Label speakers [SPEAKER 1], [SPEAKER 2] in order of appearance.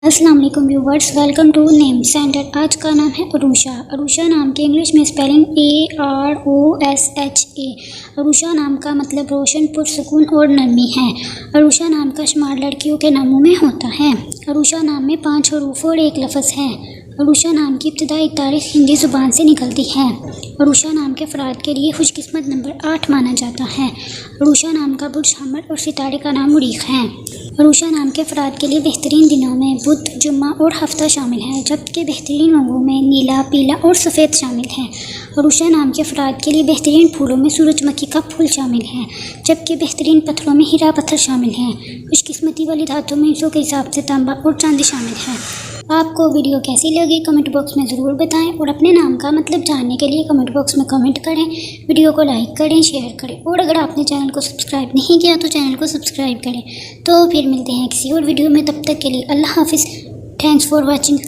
[SPEAKER 1] अस्सलाम वालेकुम viewers, welcome to name centre. आज का नाम है अरूशा। अरूशा नाम के इंग्लिश में स्पेलिंग AROSHA। अरूशा नाम का मतलब रोशन, पुरसुकून और नरमी है। अरूशा नाम का शुमार लड़कियों के नामों में होता है। अरूशा नाम में 5 हरूफ और एक लफ्ज़ है। अरूशा नाम की इब्तिदाई तारीख हिंदी ज़ुबान से निकलती है। अरूशा नाम के अफराद के लिए खुशकिस्मत नंबर 8 माना जाता है। अरूशा नाम का बुर्ज हमर और सितारे का नाम मुरीख है। अरूशा नाम के अफराद के लिए बेहतरीन दिनों में बुध, जुम्मा और हफ्ता शामिल है, जबकि बेहतरीन रंगों में नीला, पीला और सफ़ेद शामिल है। अरूशा नाम के अफराद के लिए बेहतरीन फूलों में सूरजमुखी का फूल शामिल है, जबकि बेहतरीन पत्थरों में हीरा पत्थर शामिल है। खुशकिस्मती वाली धातुओं में इंचों के हिसाब से तांबा और चांदी शामिल है। आपको वीडियो कैसी लगी कमेंट बॉक्स में ज़रूर बताएं और अपने नाम का मतलब जानने के लिए कमेंट बॉक्स में कमेंट करें। वीडियो को लाइक करें, शेयर करें और अगर आपने चैनल को सब्सक्राइब नहीं किया तो चैनल को सब्सक्राइब करें। तो फिर मिलते हैं किसी और वीडियो में, तब तक के लिए अल्लाह हाफिज़। Thanks for watching.